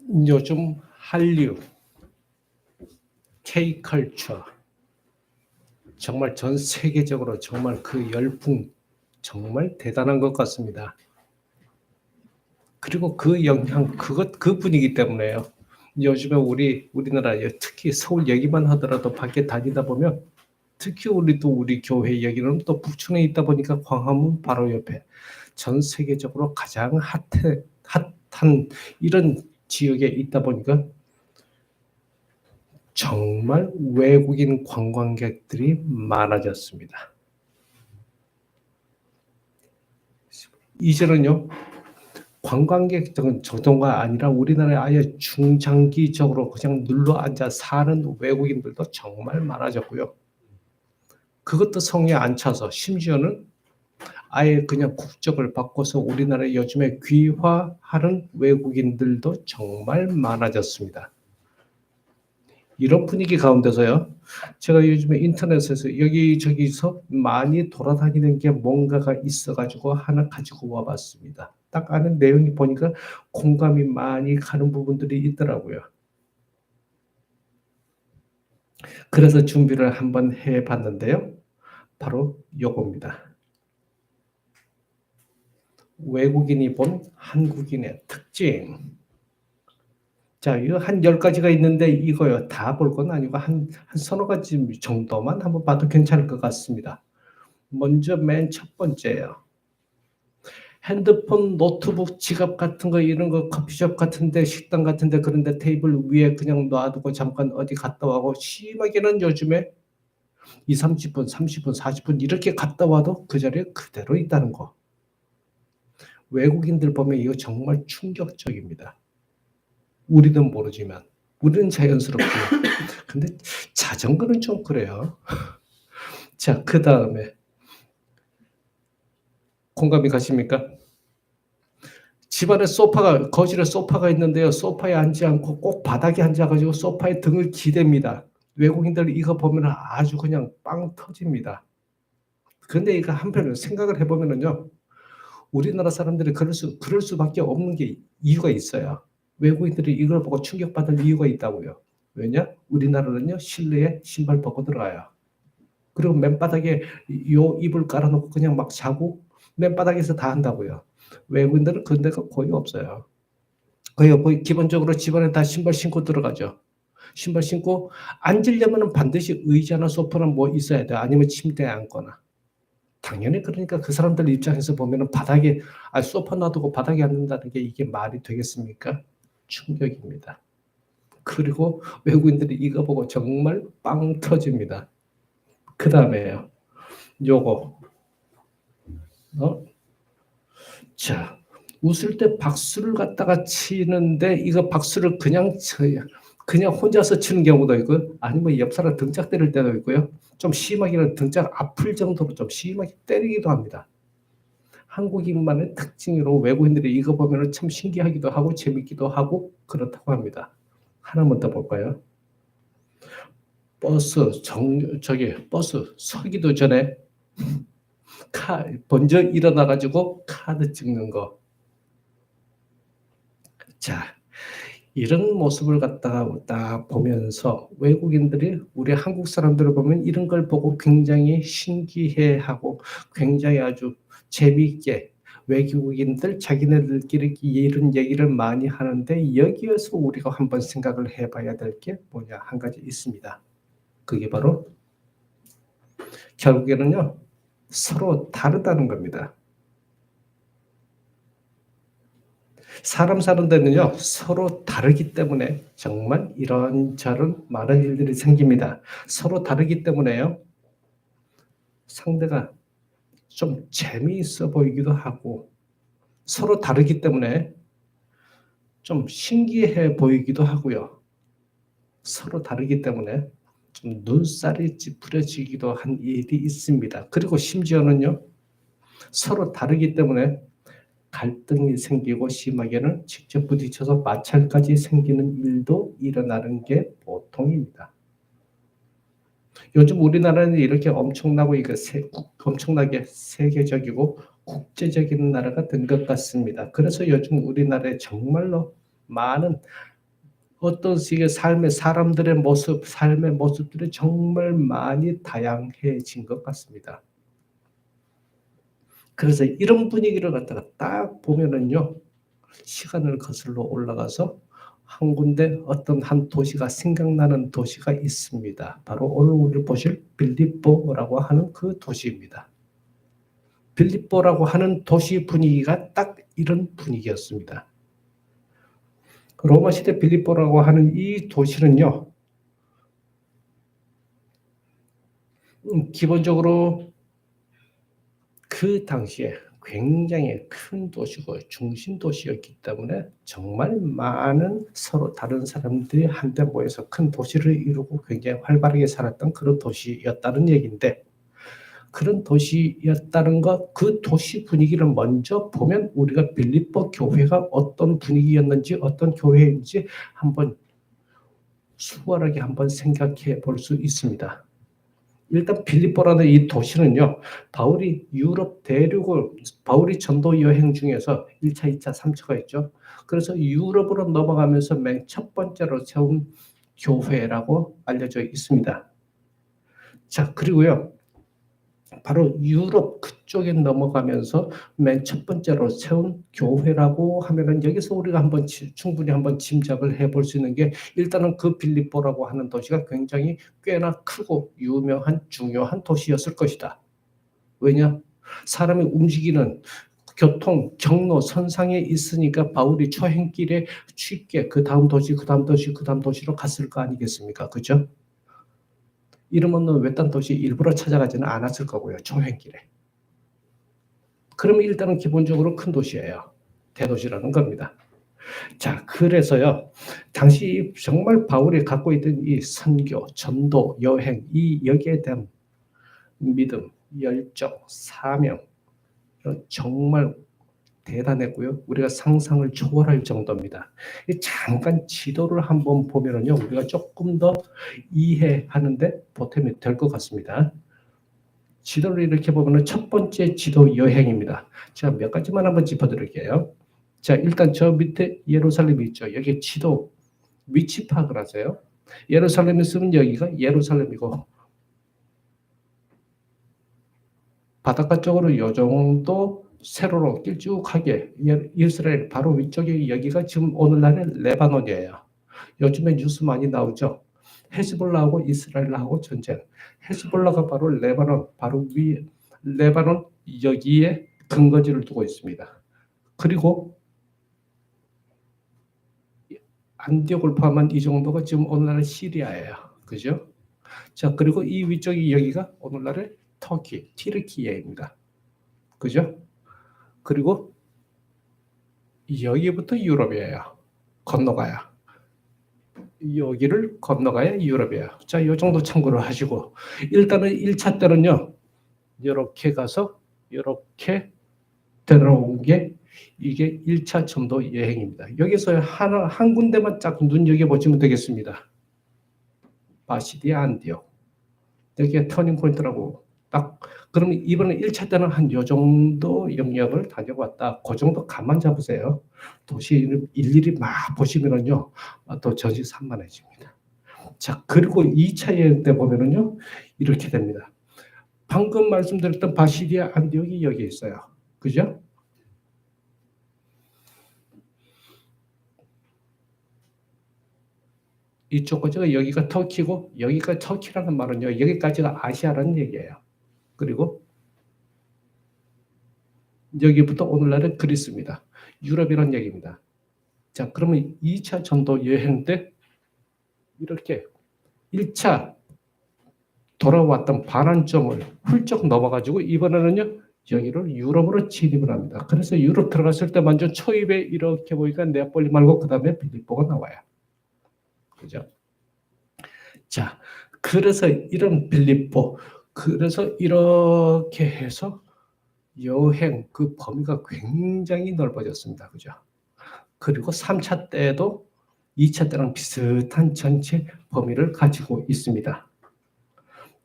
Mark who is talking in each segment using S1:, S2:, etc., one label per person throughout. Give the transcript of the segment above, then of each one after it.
S1: 요즘 한류, K컬처 정말 전 세계적으로 정말 그 열풍 정말 대단한 것 같습니다. 그리고 그 영향 그 분위기 때문에요. 요즘에 우리나라 특히 서울 얘기만 하더라도 밖에 다니다 보면 특히 우리 교회 여기는 또 북촌에 있다 보니까 광화문 바로 옆에 전 세계적으로 가장 핫한 이런 지역에 있다 보니까 정말 외국인 관광객들이 많아졌습니다. 이제는요, 관광객 정도가 아니라 우리나라에 아예 중장기적으로 그냥 눌러앉아 사는 외국인들도 정말 많아졌고요. 그것도 성에 안 차서 심지어는 아예 그냥 국적을 바꿔서 우리나라에 요즘에 귀화하는 외국인들도 정말 많아졌습니다. 이런 분위기 가운데서요, 제가 요즘에 인터넷에서 여기저기서 많이 돌아다니는 게 뭔가가 있어가지고 하나 가지고 와봤습니다. 딱 아는 내용이 보니까 공감이 많이 가는 부분들이 있더라고요. 그래서 준비를 한번 해봤는데요. 바로 요겁니다. 외국인이 본 한국인의 특징. 자, 이거 한 10가지가 있는데 이거요. 다 볼 건 아니고 한 서너 가지 정도만 한번 봐도 괜찮을 것 같습니다. 먼저 맨 첫 번째예요. 핸드폰, 노트북, 지갑 같은 거 이런 거 커피숍 같은데 식당 같은데 그런데 테이블 위에 그냥 놔두고 잠깐 어디 갔다 와고 심하게는 요즘에 20-30분, 30분, 40분 이렇게 갔다 와도 그 자리에 그대로 있다는 거. 외국인들 보면 이거 정말 충격적입니다. 우리는 모르지만 우리는 자연스럽고요. 근데 자전거는 좀 그래요. 자, 그다음에 공감이 가십니까? 집안에 거실에 소파가 있는데요. 소파에 앉지 않고 꼭 바닥에 앉아가지고 소파에 등을 기댑니다. 외국인들 이거 보면 아주 그냥 빵 터집니다. 근데 이거 한편으로 생각을 해보면요. 우리나라 사람들이 그럴 수밖에 없는 게 이유가 있어요. 외국인들이 이걸 보고 충격받을 이유가 있다고요. 왜냐? 우리나라는요, 실내에 신발 벗고 들어가요. 그리고 맨바닥에 요 이불 깔아놓고 그냥 막 자고 맨바닥에서 다 한다고요. 외국인들은 그런 데가 거의 없어요. 거의 기본적으로 집안에 다 신발 신고 들어가죠. 신발 신고 앉으려면 반드시 의자나 소파나 뭐 있어야 돼요. 아니면 침대에 앉거나. 당연히 그러니까 그 사람들 입장에서 보면은 소파 놔두고 바닥에 앉는다는 게 이게 말이 되겠습니까? 충격입니다. 그리고 외국인들이 이거 보고 정말 빵 터집니다. 그 다음에요. 요거, 자, 웃을 때 박수를 갖다가 치는데 이거 박수를 그냥 혼자서 치는 경우도 있고 아니면 옆 사람 등짝 때릴 때도 있고요. 좀 심하게는 등짝 아플 정도로 좀 심하게 때리기도 합니다. 한국인만의 특징으로 외국인들이 이거 보면 참 신기하기도 하고 재밌기도 하고 그렇다고 합니다. 하나만 더 볼까요? 버스 서기도 전에 먼저 일어나가지고 카드 찍는 거. 자, 이런 모습을 갖다가 딱 보면서 외국인들이 우리 한국 사람들을 보면 이런 걸 보고 굉장히 신기해하고 굉장히 아주 재미있게 외국인들 자기네들끼리 이런 얘기를 많이 하는데 여기에서 우리가 한번 생각을 해봐야 될 게 뭐냐 한 가지 있습니다. 그게 바로 결국에는요 서로 다르다는 겁니다. 사람 사는 데는요, 서로 다르기 때문에 정말 이런저런 많은 일들이 생깁니다. 서로 다르기 때문에요, 상대가 좀 재미있어 보이기도 하고, 서로 다르기 때문에 좀 신기해 보이기도 하고요. 서로 다르기 때문에 좀 눈살이 찌푸려지기도 한 일이 있습니다. 그리고 심지어는요, 서로 다르기 때문에 갈등이 생기고 심하게는 직접 부딪혀서 마찰까지 생기는 일도 일어나는 게 보통입니다. 요즘 우리나라는 이렇게 엄청나게 세계적이고 국제적인 나라가 된 것 같습니다. 그래서 요즘 우리나라에 정말로 많은 어떤 식의 삶의 사람들의 모습, 삶의 모습들이 정말 많이 다양해진 것 같습니다. 그래서 이런 분위기를 갖다가 딱 보면은요, 시간을 거슬러 올라가서 한 군데 어떤 한 도시가 생각나는 도시가 있습니다. 바로 오늘 우리 보실 빌립보라고 하는 그 도시입니다. 빌립보라고 하는 도시 분위기가 딱 이런 분위기였습니다. 로마 시대 빌립보라고 하는 이 도시는요, 기본적으로 그 당시에 굉장히 큰 도시고 중심 도시였기 때문에 정말 많은 서로 다른 사람들이 한데 모여서 큰 도시를 이루고 굉장히 활발하게 살았던 그런 도시였다는 얘기인데, 그런 도시였다는 것, 그 도시 분위기를 먼저 보면 우리가 빌립보 교회가 어떤 분위기였는지 어떤 교회인지 한번 수월하게 한번 생각해 볼 수 있습니다. 일단 빌립보라는 이 도시는요, 바울이 유럽 대륙을, 바울이 전도 여행 중에서 1차, 2차, 3차가 있죠. 그래서 유럽으로 넘어가면서 맨 첫 번째로 세운 교회라고 알려져 있습니다. 자, 그리고요, 바로 유럽 그쪽에 넘어가면서 맨 첫 번째로 세운 교회라고 하면은 여기서 우리가 한번 충분히 한번 짐작을 해볼 수 있는 게, 일단은 그 빌립보라고 하는 도시가 굉장히 꽤나 크고 유명한 중요한 도시였을 것이다. 왜냐? 사람이 움직이는 교통, 경로, 선상에 있으니까 바울이 초행길에 쉽게 그 다음 도시, 그 다음 도시, 그 다음 도시로 갔을 거 아니겠습니까? 그죠? 이름 없는 외딴 도시 일부러 찾아가지는 않았을 거고요. 초행길에. 그러면 일단은 기본적으로 큰 도시예요. 대도시라는 겁니다. 자, 그래서요, 당시 정말 바울이 갖고 있던 이 선교, 전도, 여행, 이 여기에 대한 믿음, 열정, 사명, 정말 대단했고요. 우리가 상상을 초월할 정도입니다. 잠깐 지도를 한번 보면은요, 우리가 조금 더 이해하는데 보탬이 될 것 같습니다. 지도를 이렇게 보면은 첫 번째 지도 여행입니다. 제가 몇 가지만 한번 짚어드릴게요. 자, 일단 저 밑에 예루살렘이 있죠. 여기 지도 위치 파악을 하세요. 예루살렘에 쓰면 여기가 예루살렘이고, 바닷가 쪽으로 요 정도 세로로 길쭉하게 이스라엘 바로 위쪽에 여기가 지금 오늘날의 레바논이에요. 요즘에 뉴스 많이 나오죠. 헤즈볼라하고 이스라엘하고 전쟁. 헤즈볼라가 바로 레바논 바로 위 레바논 여기에 근거지를 두고 있습니다. 그리고 안디옥을 포함한 이 정도가 지금 오늘날의 시리아예요. 그죠? 자, 그리고 이 위쪽이 여기가 오늘날의 터키, 튀르키예입니다. 그죠? 그리고 여기부터 유럽이에요. 건너가야. 여기를 건너가야 유럽이에요. 자, 이 정도 참고를 하시고, 일단은 1차 때는요, 이렇게 가서 이렇게 들어온 게 이게 1차 전도 여행입니다. 여기서 한 군데만 딱 눈여겨보시면 되겠습니다. 바시디아 안디옥. 여기가 터닝 포인트라고 딱, 그러면 이번에 1차 때는 한 요 정도 영역을 다녀왔다. 그 정도 감만 잡으세요. 도시 일일이 막 보시면은요, 또 전시산만해집니다. 자, 그리고 2차 여행 때 보면은요, 이렇게 됩니다. 방금 말씀드렸던 바시디아 안디옥이 여기 있어요. 그죠? 이쪽 거지가 여기가 터키고, 여기가 터키라는 말은요, 여기까지가 아시아라는 얘기예요. 그리고 여기부터 오늘날은 그리스입니다. 유럽이라는 얘기입니다. 자, 그러면 2차 전도 여행 때 이렇게 1차 돌아왔던 반환점을 훌쩍 넘어가지고 이번에는요, 여기를 유럽으로 진입을 합니다. 그래서 유럽 들어갔을 때 먼저 초입에 이렇게 보니까 네아폴리 말고 그 다음에 빌립보가 나와요. 그죠? 자, 그래서 이런 빌립보, 그래서 이렇게 해서 여행 그 범위가 굉장히 넓어졌습니다. 그죠? 그리고 3차 때도 2차 때랑 비슷한 전체 범위를 가지고 있습니다.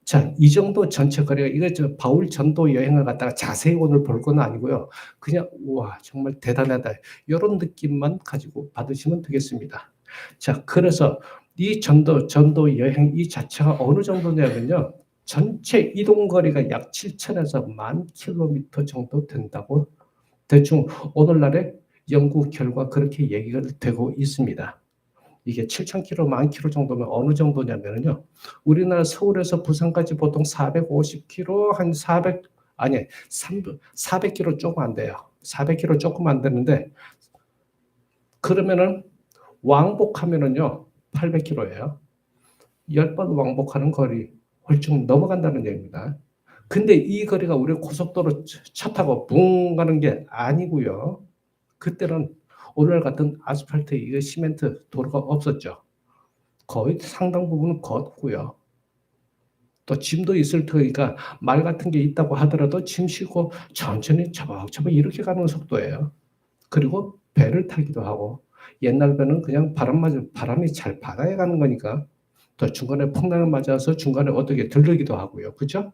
S1: 자, 이 정도 전체 거리가, 이거 저 바울 전도 여행을 갖다가 자세히 오늘 볼 건 아니고요. 그냥 우와 정말 대단하다 이런 느낌만 가지고 받으시면 되겠습니다. 자, 그래서 이 전도 여행 이 자체가 어느 정도냐면요. 전체 이동 거리가 약 7천에서 10,000km 정도 된다고 대충 오늘날의 연구 결과 그렇게 얘기가 되고 있습니다. 이게 7,000km, 10,000km 정도면 어느 정도냐면요. 우리나라 서울에서 부산까지 보통 450km, 한 400, 아니, 400km 조금 안 돼요. 400km 조금 안 되는데, 그러면은 왕복하면은요, 800km예요. 10번 왕복하는 거리 훌쩍 넘어간다는 얘기입니다. 근데 이 거리가 우리 고속도로 차 타고 붕 가는 게 아니고요. 그때는 오늘날 같은 아스팔트, 이거 시멘트 도로가 없었죠. 거의 상당 부분은 걷고요. 또 짐도 있을 테니까 말 같은 게 있다고 하더라도 짐 싣고 천천히 차박차박 이렇게 가는 속도예요. 그리고 배를 타기도 하고 옛날 배는 그냥 바람이 잘 받아야 가는 거니까 또 중간에 풍랑을 맞아서 중간에 어떻게 들르기도 하고요. 그죠?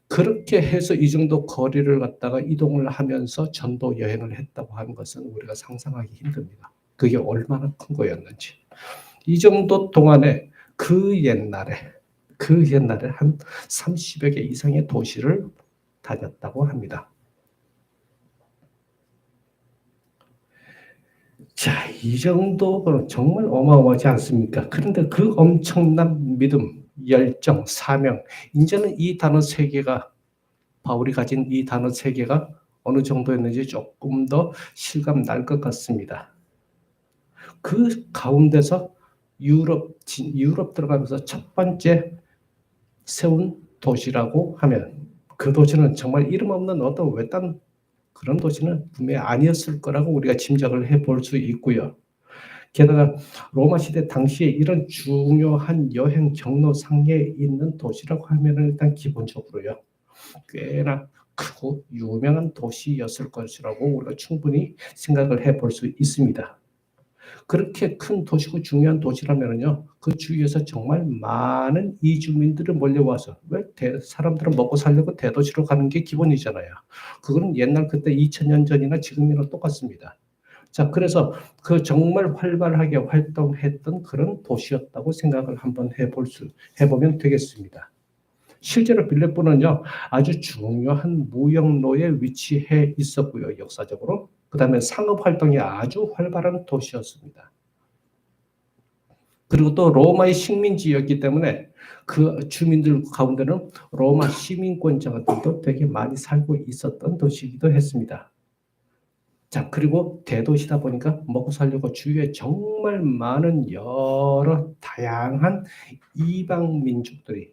S1: 그렇게 해서 이 정도 거리를 갖다가 이동을 하면서 전도 여행을 했다고 하는 것은 우리가 상상하기 힘듭니다. 그게 얼마나 큰 거였는지. 이 정도 동안에 그 옛날에 한 30여 개 이상의 도시를 다녔다고 합니다. 자, 이 정도는 정말 어마어마하지 않습니까? 그런데 그 엄청난 믿음, 열정, 사명, 이제는 이 단어 세 개가, 바울이 가진 이 단어 세 개가 어느 정도였는지 조금 더 실감 날 것 같습니다. 그 가운데서 유럽 들어가면서 첫 번째 세운 도시라고 하면 그 도시는 정말 이름 없는 어떤 외딴 그런 도시는 분명히 아니었을 거라고 우리가 짐작을 해볼 수 있고요. 게다가 로마 시대 당시에 이런 중요한 여행 경로상에 있는 도시라고 하면 일단 기본적으로요. 꽤나 크고 유명한 도시였을 것이라고 우리가 충분히 생각을 해볼 수 있습니다. 그렇게 큰 도시고 중요한 도시라면요, 그 주위에서 정말 많은 이주민들이 몰려와서, 왜 사람들은 먹고 살려고 대도시로 가는 게 기본이잖아요. 그거는 옛날 그때 2000년 전이나 지금이나 똑같습니다. 자, 그래서 그 정말 활발하게 활동했던 그런 도시였다고 생각을 한번 해보면 되겠습니다. 실제로 빌립보는요, 아주 중요한 무역로에 위치해 있었고요, 역사적으로. 그 다음에 상업 활동이 아주 활발한 도시였습니다. 그리고 또 로마의 식민지였기 때문에 그 주민들 가운데는 로마 시민권자들도 되게 많이 살고 있었던 도시이기도 했습니다. 자, 그리고 대도시다 보니까 먹고 살려고 주위에 정말 많은 여러 다양한 이방인들이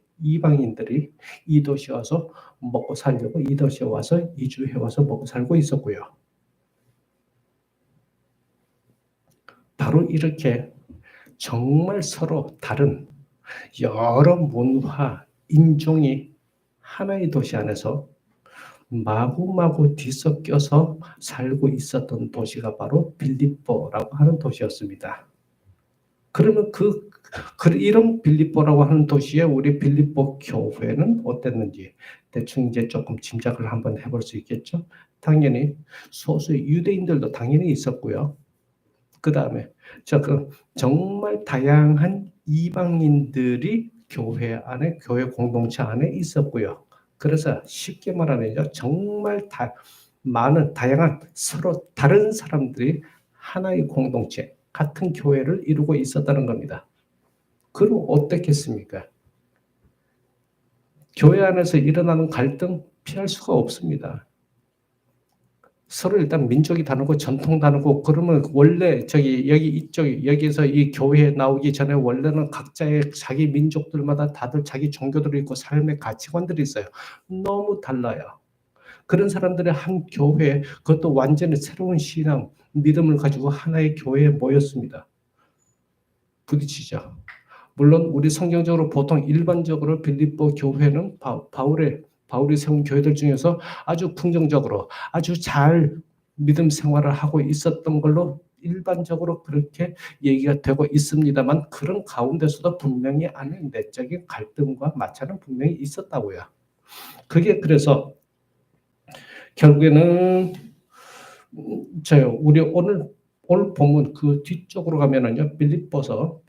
S1: 이 도시에 와서 먹고 살려고 이 도시에 와서 이주해 와서 먹고 살고 있었고요. 바로 이렇게 정말 서로 다른 여러 문화, 인종이 하나의 도시 안에서 마구마구 뒤섞여서 살고 있었던 도시가 바로 빌립보라고 하는 도시였습니다. 그러면 이런 빌립보라고 하는 도시에 우리 빌립보 교회는 어땠는지 대충 이제 조금 짐작을 한번 해볼 수 있겠죠. 당연히 소수의 유대인들도 당연히 있었고요. 그 다음에 정말 다양한 이방인들이 교회 안에, 교회 공동체 안에 있었고요. 그래서 쉽게 말하면 정말 많은 다양한 서로 다른 사람들이 하나의 공동체, 같은 교회를 이루고 있었다는 겁니다. 그럼 어떻겠습니까? 교회 안에서 일어나는 갈등 피할 수가 없습니다. 서로 일단 민족이 다르고 전통 다르고 그러면 원래 여기서 이 교회에 나오기 전에 원래는 각자의 자기 민족들마다 다들 자기 종교들이 있고 삶의 가치관들이 있어요. 너무 달라요. 그런 사람들의 한 교회, 그것도 완전히 새로운 신앙, 믿음을 가지고 하나의 교회에 모였습니다. 부딪히죠. 물론 우리 성경적으로 보통 일반적으로 빌립보 교회는 바울이 세운 교회들 중에서 아주 긍정적으로 아주 잘 믿음 생활을 하고 있었던 걸로 일반적으로 그렇게 얘기가 되고 있습니다만 그런 가운데서도 분명히 안에 내적인 갈등과 마찰은 분명히 있었다고요. 그게 그래서 결국에는 우리 오늘 오늘 본문 그 뒤쪽으로 가면은요. 빌립보서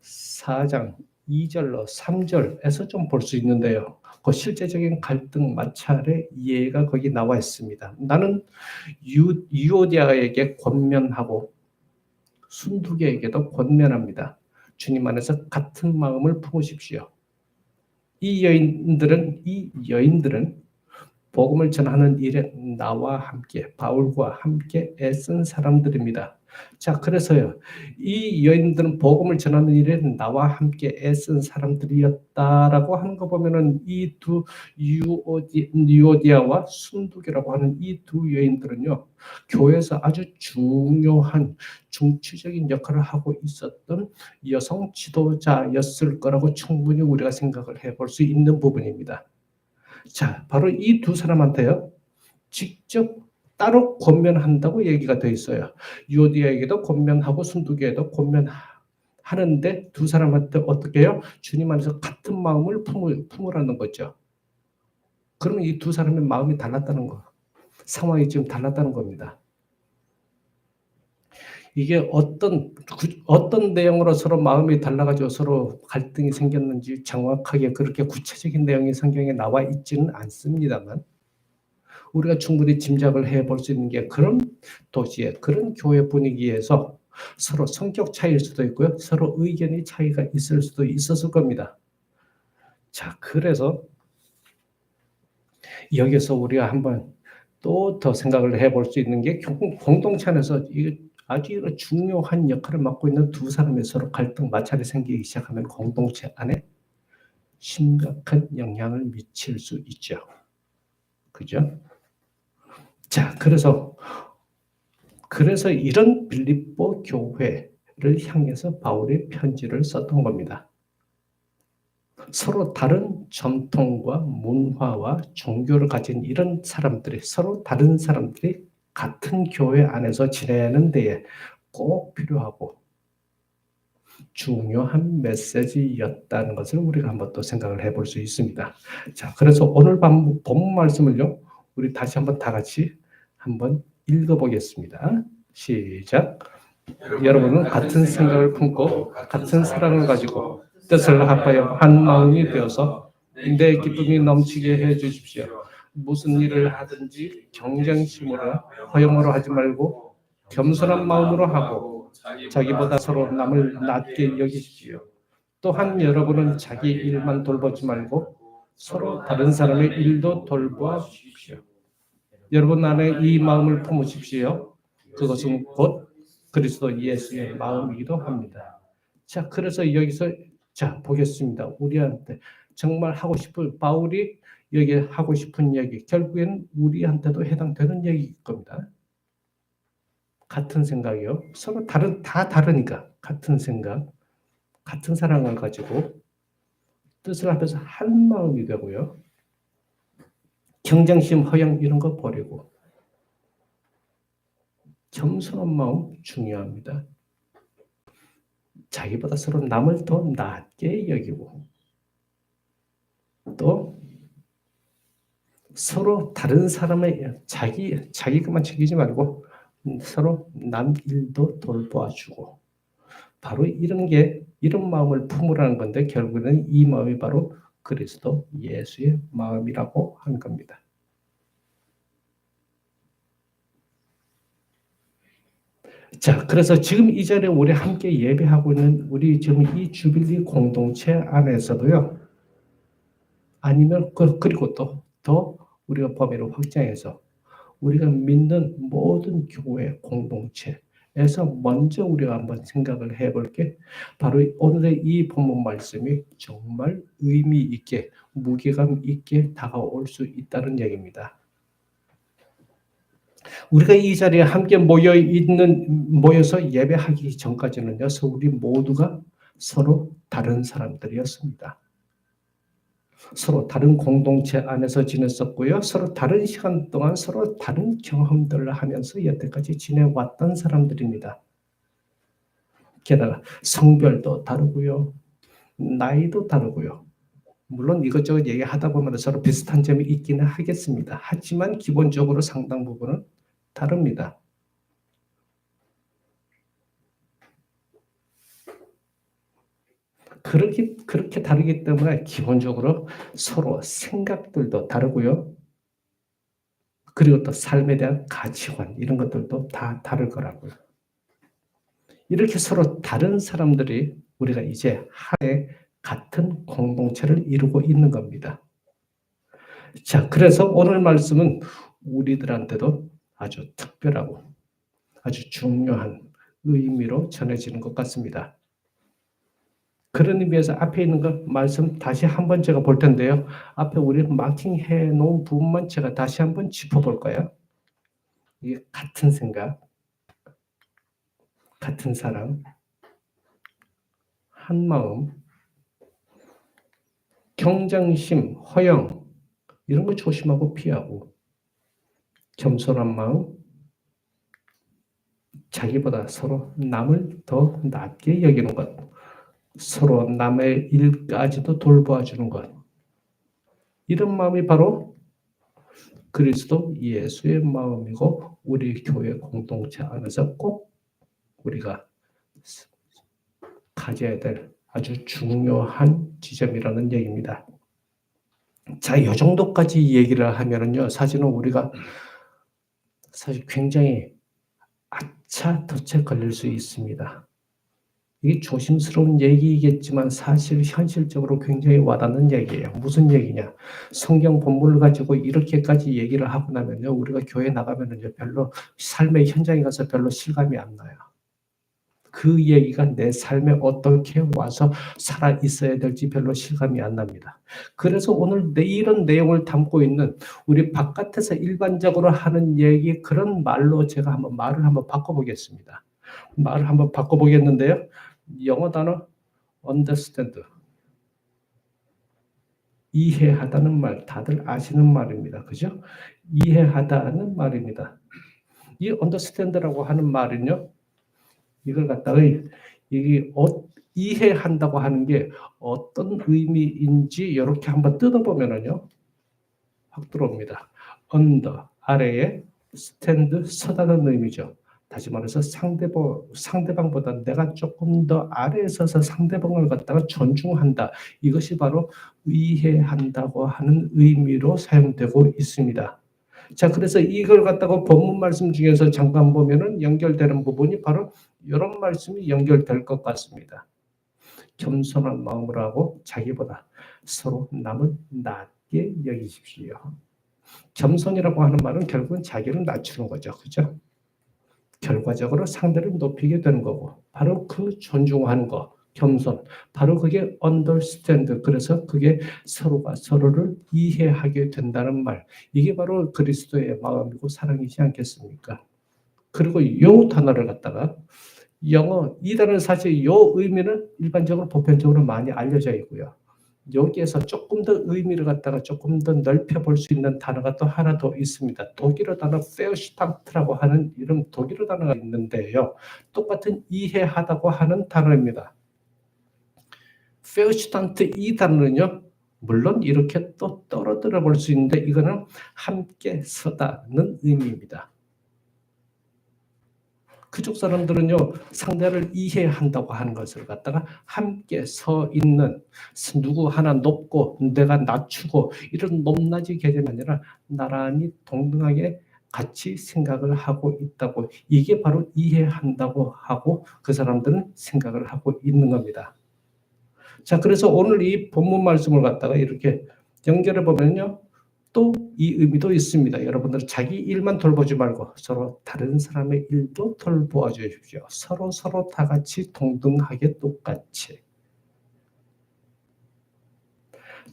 S1: 4장 2절로 3절에서 좀 볼 수 있는데요. 그 실제적인 갈등 마찰의 이해가 거기 나와 있습니다. 나는 유오디아에게 권면하고 순두계에게도 권면합니다. 주님 안에서 같은 마음을 품으십시오. 이 여인들은 복음을 전하는 일에 나와 함께 바울과 함께 애쓴 사람들입니다. 자, 그래서요. 이 여인들은 복음을 전하는 일에 나와 함께 애쓴 사람들이었다라고 하는 거 보면은 이 두 유오디아와 순두계라고 하는 이 두 여인들은요. 교회에서 아주 중요한 중추적인 역할을 하고 있었던 여성 지도자였을 거라고 충분히 우리가 생각을 해볼 수 있는 부분입니다. 자, 바로 이 두 사람한테요. 직접 따로 권면한다고 얘기가 돼 있어요. 유오디아에게도 권면하고 순두계에도 권면하는데 두 사람한테 어떻게 해요? 주님 안에서 같은 마음을 품으라는 거죠. 그러면 이 두 사람의 마음이 달랐다는 거. 상황이 지금 달랐다는 겁니다. 이게 어떤 내용으로 서로 마음이 달라가지고 서로 갈등이 생겼는지 정확하게 그렇게 구체적인 내용이 성경에 나와 있지는 않습니다만 우리가 충분히 짐작을 해볼 수 있는 게 그런 도시에 그런 교회 분위기에서 서로 성격 차이일 수도 있고요. 서로 의견이 차이가 있을 수도 있었을 겁니다. 자, 그래서 여기서 우리가 한번 또 더 생각을 해볼 수 있는 게 공동체 안에서 아주 중요한 역할을 맡고 있는 두 사람의 서로 갈등 마찰이 생기기 시작하면 공동체 안에 심각한 영향을 미칠 수 있죠. 그죠? 자, 그래서 이런 빌립보 교회를 향해서 바울이 편지를 썼던 겁니다. 서로 다른 전통과 문화와 종교를 가진 이런 사람들이 서로 다른 사람들이 같은 교회 안에서 지내는 데에 꼭 필요하고 중요한 메시지였다는 것을 우리가 한번 또 생각을 해볼 수 있습니다. 자, 그래서 오늘 본문 말씀을요, 우리 다시 한번 다 같이 한번 읽어보겠습니다. 시작. 여러분은 같은 생각을 품고 같은 사랑을 가지고 뜻을 합하여 한 마음이 되어서 내 기쁨이 넘치게 해 주십시오. 무슨 일을 하든지 경쟁심으로 허영으로 하지 말고 겸손한 마음으로 하고 자기보다 서로 남을 낮게 여기십시오. 또한 여러분은 자기 일만 돌보지 말고 서로 다른 사람의 일도 돌보아 주십시오. 여러분 안에 이 마음을 품으십시오. 그것은 곧 그리스도 예수의 마음이기도 합니다. 자, 그래서 여기서 자 보겠습니다. 우리한테 정말 하고 싶은 바울이 여기 하고 싶은 얘기 결국엔 우리한테도 해당되는 얘기일 겁니다. 같은 생각이요. 서로 다 다르니까 같은 생각, 같은 사랑을 가지고 뜻을 합해서 한 마음이 되고요. 경쟁심, 허영 이런 거 버리고 겸손한 마음 중요합니다. 자기보다 서로 남을 더 낮게 여기고 또 서로 다른 사람의 자기가만 챙기지 말고 서로 남 일도 돌봐주고 바로 이런 마음을 품으라는 건데 결국에는 이 마음이 바로 그리스도 예수의 마음이라고 하는 겁니다. 자, 그래서 지금 이 자리에 우리 함께 예배하고 있는 우리 지금 이 주빌리 공동체 안에서도요. 아니면 그리고 또 더 우리가 범위를 확장해서 우리가 믿는 모든 교회 공동체에서 먼저 우리가 한번 생각을 해볼 게 바로 오늘의 이 본문 말씀이 정말 의미 있게 무게감 있게 다가올 수 있다는 얘기입니다. 우리가 이 자리에 함께 모여서 예배하기 전까지는요, 우리 모두가 서로 다른 사람들이었습니다. 서로 다른 공동체 안에서 지냈었고요. 서로 다른 시간 동안 서로 다른 경험들을 하면서 여태까지 지내왔던 사람들입니다. 게다가 성별도 다르고요. 나이도 다르고요. 물론 이것저것 얘기하다 보면 서로 비슷한 점이 있기는 하겠습니다. 하지만 기본적으로 상당 부분은 다릅니다. 그렇게 다르기 때문에 기본적으로 서로 생각들도 다르고요. 그리고 또 삶에 대한 가치관 이런 것들도 다 다를 거라고요. 이렇게 서로 다른 사람들이 우리가 이제 하나의 같은 공동체를 이루고 있는 겁니다. 자, 그래서 오늘 말씀은 우리들한테도 아주 특별하고 아주 중요한 의미로 전해지는 것 같습니다. 그런 의미에서 앞에 있는 거 말씀 다시 한번 제가 볼 텐데요. 앞에 우리 마킹해 놓은 부분만 제가 다시 한번 짚어볼까요? 이게 같은 생각, 같은 사랑, 한 마음, 경장심, 허영 이런 거 조심하고 피하고 겸손한 마음, 자기보다 서로 남을 더 낮게 여기는 것, 서로 남의 일까지도 돌보아주는 것. 이런 마음이 바로 그리스도 예수의 마음이고 우리 교회 공동체 안에서 꼭 우리가 가져야 될 아주 중요한 지점이라는 얘기입니다. 자, 이 정도까지 얘기를 하면은요, 사실은 우리가 사실 굉장히 아차 덫에 걸릴 수 있습니다. 이게 조심스러운 얘기이겠지만 사실 현실적으로 굉장히 와닿는 얘기예요. 무슨 얘기냐? 성경 본문을 가지고 이렇게까지 얘기를 하고 나면요, 우리가 교회 나가면은요, 별로 삶의 현장에 가서 별로 실감이 안 나요. 그 얘기가 내 삶에 어떻게 와서 살아 있어야 될지 별로 실감이 안 납니다. 그래서 오늘 이런 내용을 담고 있는 우리 바깥에서 일반적으로 하는 얘기 그런 말로 제가 말을 한번 바꿔보겠습니다. 말을 한번 바꿔보겠는데요. 영어 단어 understand, 이해하다는 말 다들 아시는 말입니다. 그죠? 이해하다는 말입니다. 이 understand라고 하는 말은요. 이걸 갖다가 이게 이해한다고 하는 게 어떤 의미인지 이렇게 한번 뜯어보면은요. 확 들어옵니다. under, 아래에 stand, 서다는 의미죠. 다시 말해서 상대방보다 내가 조금 더 아래에 서서 상대방을 갖다가 존중한다. 이것이 바로 이해한다고 하는 의미로 사용되고 있습니다. 자, 그래서 이걸 갖다가 본문 말씀 중에서 잠깐 보면은 연결되는 부분이 바로 이런 말씀이 연결될 것 같습니다. 겸손한 마음으로 하고 자기보다 서로 남을 낮게 여기십시오. 겸손이라고 하는 말은 결국은 자기를 낮추는 거죠. 그죠? 결과적으로 상대를 높이게 되는 거고 바로 그 존중하는 거, 겸손, 바로 그게 understand, 그래서 그게 서로가 서로를 이해하게 된다는 말, 이게 바로 그리스도의 마음이고 사랑이지 않겠습니까? 그리고 요 단어를 갖다가 영어 이 단어는 사실 이 의미는 일반적으로 보편적으로 많이 알려져 있고요. 여기에서 조금 더 의미를 갖다가 조금 더 넓혀볼 수 있는 단어가 또 하나 더 있습니다. 독일어 단어 페어슈탄트라고 하는 이런 독일어 단어가 있는데요. 똑같은 이해하다고 하는 단어입니다. 페어슈탄트 이 단어는요. 물론 이렇게 또 떨어뜨려 볼 수 있는데 이거는 함께 서다는 의미입니다. 그쪽 사람들은요, 상대를 이해한다고 하는 것을 갖다가 함께 서 있는, 누구 하나 높고 내가 낮추고 이런 높낮이 개념이 아니라 나란히 동등하게 같이 생각을 하고 있다고, 이게 바로 이해한다고 하고 그 사람들은 생각을 하고 있는 겁니다. 자, 그래서 오늘 이 본문 말씀을 갖다가 이렇게 연결해 보면요, 또 이 의미도 있습니다. 여러분들 자기 일만 돌보지 말고 서로 다른 사람의 일도 돌보아 주십시오. 서로 다 같이 동등하게 똑같이.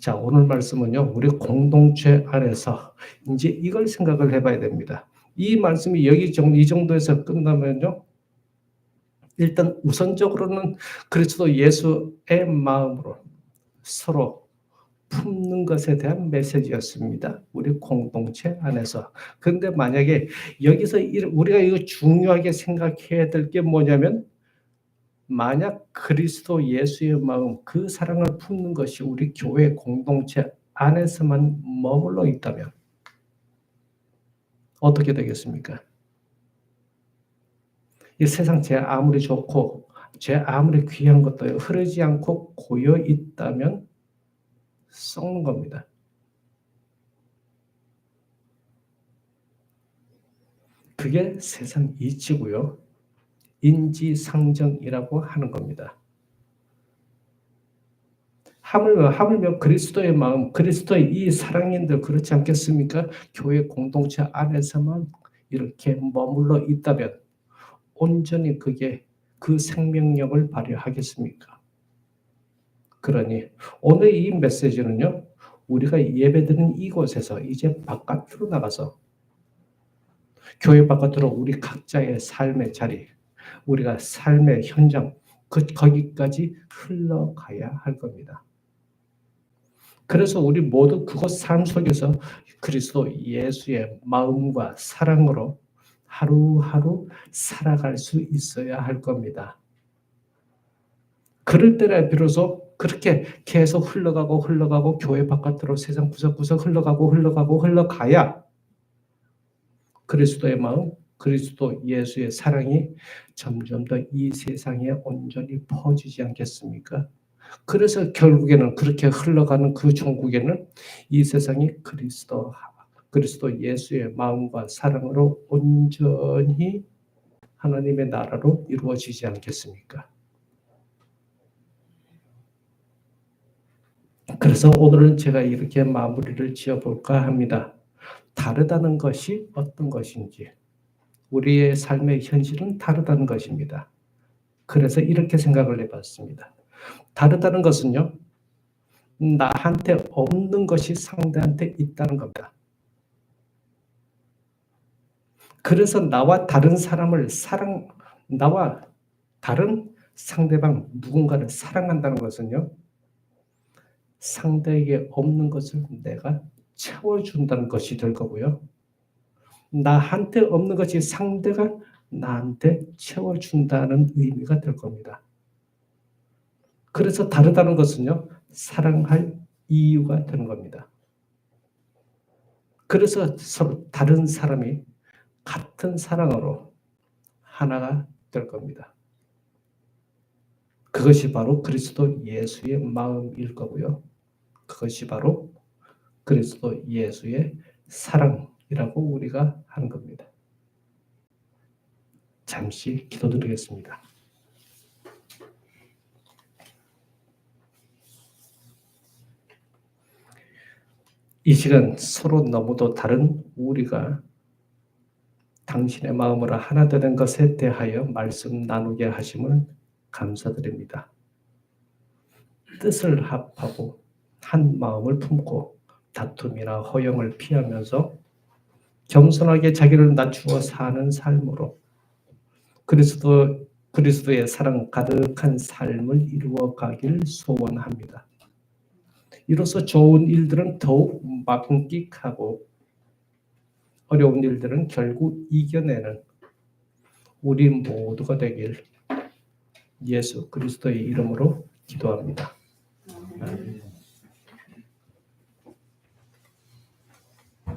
S1: 자, 오늘 말씀은요, 우리 공동체 안에서 이제 이걸 생각을 해봐야 됩니다. 이 말씀이 이 정도에서 끝나면요, 일단 우선적으로는 그리스도 예수의 마음으로 서로 품는 것에 대한 메시지였습니다. 우리 공동체 안에서. 그런데 만약에 여기서 우리가 이거 중요하게 생각해야 될 게 뭐냐면, 만약 그리스도 예수의 마음, 그 사랑을 품는 것이 우리 교회 공동체 안에서만 머물러 있다면 어떻게 되겠습니까? 이 세상 제 아무리 좋고 죄 아무리 귀한 것도 흐르지 않고 고여 있다면 썩는 겁니다. 그게 세상 이치고요. 인지상정이라고 하는 겁니다. 하물며 그리스도의 마음, 그리스도의 이 사랑인들 그렇지 않겠습니까? 교회 공동체 안에서만 이렇게 머물러 있다면 온전히 그게 그 생명력을 발휘하겠습니까? 그러니 오늘 이 메시지는요. 우리가 예배드리는 이곳에서 이제 바깥으로 나가서 교회 바깥으로 우리 각자의 삶의 자리, 우리가 삶의 현장, 거기까지 흘러가야 할 겁니다. 그래서 우리 모두 그곳 삶 속에서 그리스도 예수의 마음과 사랑으로 하루하루 살아갈 수 있어야 할 겁니다. 그럴 때라 비로소 그렇게 계속 흘러가고 교회 바깥으로 세상 구석구석 흘러가야 그리스도의 마음, 그리스도 예수의 사랑이 점점 더 이 세상에 온전히 퍼지지 않겠습니까? 그래서 결국에는 그렇게 흘러가는 그 종국에는 이 세상이 그리스도 예수의 마음과 사랑으로 온전히 하나님의 나라로 이루어지지 않겠습니까? 그래서 오늘은 제가 이렇게 마무리를 지어볼까 합니다. 다르다는 것이 어떤 것인지, 우리의 삶의 현실은 다르다는 것입니다. 그래서 이렇게 생각을 해봤습니다. 다르다는 것은요, 나한테 없는 것이 상대한테 있다는 겁니다. 그래서 나와 다른 상대방 누군가를 사랑한다는 것은요, 상대에게 없는 것을 내가 채워준다는 것이 될 거고요. 나한테 없는 것이 상대가 나한테 채워준다는 의미가 될 겁니다. 그래서 다르다는 것은요, 사랑할 이유가 되는 겁니다. 그래서 서로 다른 사람이 같은 사랑으로 하나가 될 겁니다. 그것이 바로 그리스도 예수의 마음일 거고요. 그것이 바로 그리스도 예수의 사랑이라고 우리가 하는 겁니다. 잠시 기도드리겠습니다. 이 시간 서로 너무도 다른 우리가 당신의 마음으로 하나 되는 것에 대하여 말씀 나누게 하심을 감사드립니다. 뜻을 합하고 한 마음을 품고 다툼이나 허영을 피하면서 겸손하게 자기를 낮추어 사는 삶으로 그리스도의 사랑 가득한 삶을 이루어 가길 소원합니다. 이로써 좋은 일들은 더욱 만끽하고 어려운 일들은 결국 이겨내는 우리 모두가 되길 예수 그리스도의 이름으로 기도합니다. 아멘.